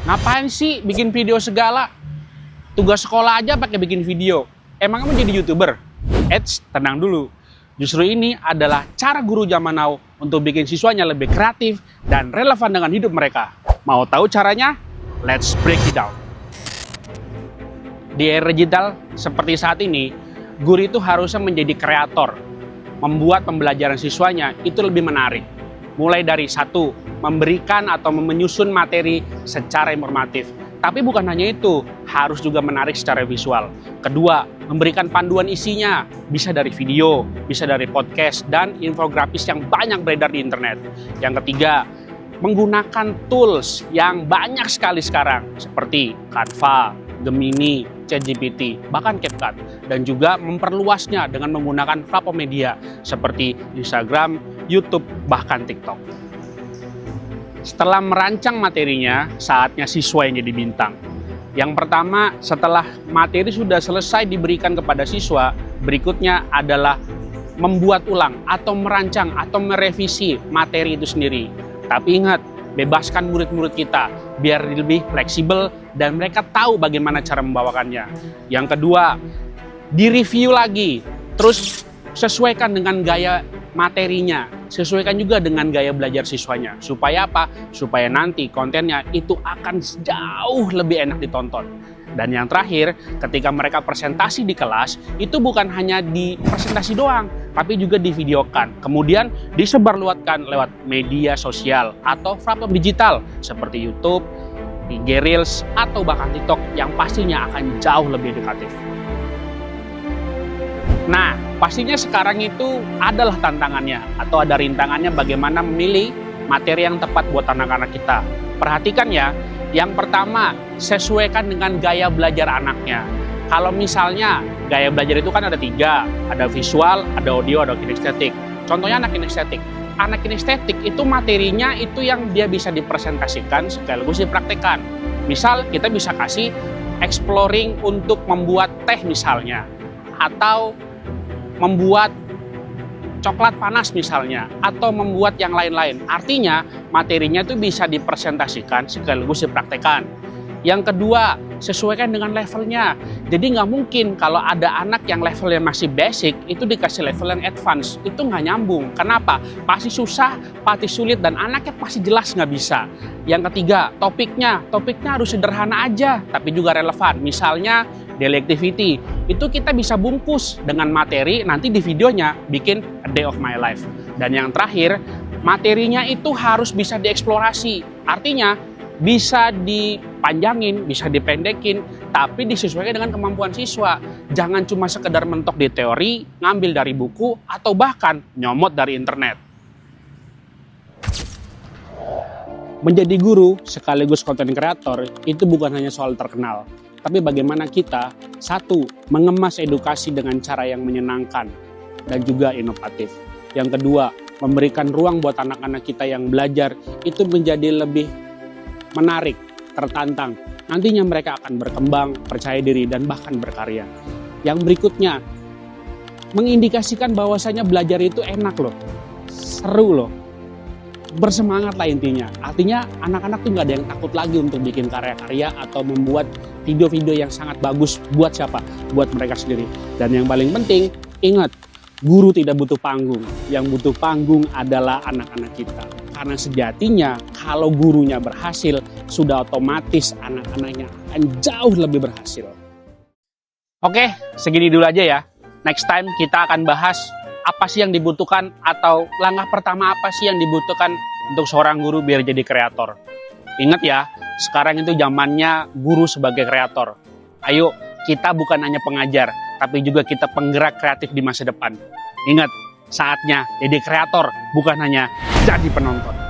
Ngapain sih bikin video segala? Tugas sekolah aja pakai bikin video. Emang kamu jadi YouTuber? Eits, tenang dulu. Justru ini adalah cara guru zaman now untuk bikin siswanya lebih kreatif dan relevan dengan hidup mereka. Mau tahu caranya? Let's break it down. Di era digital seperti saat ini, guru itu harusnya menjadi kreator, membuat pembelajaran siswanya itu lebih menarik. Mulai dari satu, memberikan atau menyusun materi secara informatif. Tapi bukan hanya itu, harus juga menarik secara visual. Kedua, memberikan panduan isinya, bisa dari video, bisa dari podcast, dan infografis yang banyak beredar di internet. Yang ketiga, menggunakan tools yang banyak sekali sekarang, seperti Canva, Gemini, ChatGPT, bahkan CapCut, dan juga memperluasnya dengan menggunakan platform media seperti Instagram, YouTube, bahkan TikTok. Setelah merancang materinya, saatnya siswa yang jadi bintang. Yang pertama, setelah materi sudah selesai diberikan kepada siswa, berikutnya adalah membuat ulang atau merancang atau merevisi materi itu sendiri. Tapi ingat, bebaskan murid-murid kita biar lebih fleksibel dan mereka tahu bagaimana cara membawakannya. Yang kedua, direview lagi, terus sesuaikan dengan gaya materinya, sesuaikan juga dengan gaya belajar siswanya. Supaya apa? Supaya nanti kontennya itu akan jauh lebih enak ditonton. Dan yang terakhir, ketika mereka presentasi di kelas, itu bukan hanya di presentasi doang, tapi juga divideokan. Kemudian disebarluaskan lewat media sosial atau platform digital seperti YouTube, IG Reels, atau bahkan TikTok yang pastinya akan jauh lebih edukatif. Nah, pastinya sekarang itu adalah tantangannya atau ada rintangannya bagaimana memilih materi yang tepat buat anak-anak kita. Perhatikan ya, yang pertama, sesuaikan dengan gaya belajar anaknya. Kalau misalnya gaya belajar itu kan ada tiga, ada visual, ada audio, ada kinestetik. Contohnya anak kinestetik. Anak kinestetik itu materinya itu yang dia bisa dipresentasikan sekaligus dipraktekkan. Misal kita bisa kasih exploring untuk membuat teh misalnya, atau membuat coklat panas misalnya, atau membuat yang lain-lain. Artinya materinya itu bisa dipresentasikan sekaligus dipraktekkan. Yang kedua, sesuaikan dengan levelnya. Jadi nggak mungkin kalau ada anak yang levelnya masih basic, itu dikasih level yang advance. Itu nggak nyambung. Kenapa? Pasti susah, pasti sulit, dan anaknya pasti jelas nggak bisa. Yang ketiga, topiknya harus sederhana aja, tapi juga relevan. Misalnya, daily activity, itu kita bisa bungkus dengan materi, nanti di videonya bikin a day of my life. Dan yang terakhir, materinya itu harus bisa dieksplorasi. Artinya, bisa dipanjangin, bisa dipendekin, tapi disesuaikan dengan kemampuan siswa. Jangan cuma sekedar mentok di teori, ngambil dari buku, atau bahkan nyomot dari internet. Menjadi guru sekaligus konten kreator itu bukan hanya soal terkenal, tapi bagaimana kita, satu, mengemas edukasi dengan cara yang menyenangkan dan juga inovatif. Yang kedua, memberikan ruang buat anak-anak kita yang belajar itu menjadi lebih menarik, tertantang. Nantinya mereka akan berkembang, percaya diri, dan bahkan berkarya. Yang berikutnya, mengindikasikan bahwasanya belajar itu enak loh, seru loh, bersemangat lah intinya. Artinya anak-anak tuh nggak ada yang takut lagi untuk bikin karya-karya atau membuat video-video yang sangat bagus. Buat siapa? Buat mereka sendiri. Dan yang paling penting, ingat, guru tidak butuh panggung. Yang butuh panggung adalah anak-anak kita. Karena sejatinya kalau gurunya berhasil, sudah otomatis anak-anaknya akan jauh lebih berhasil. Oke, segini dulu aja ya. Next time kita akan bahas apa sih yang dibutuhkan atau langkah pertama apa sih yang dibutuhkan untuk seorang guru biar jadi kreator. Ingat ya, sekarang itu zamannya guru sebagai kreator. Ayo, kita bukan hanya pengajar, tapi juga kita penggerak kreatif di masa depan. Ingat, saatnya jadi kreator, bukan hanya jadi penonton.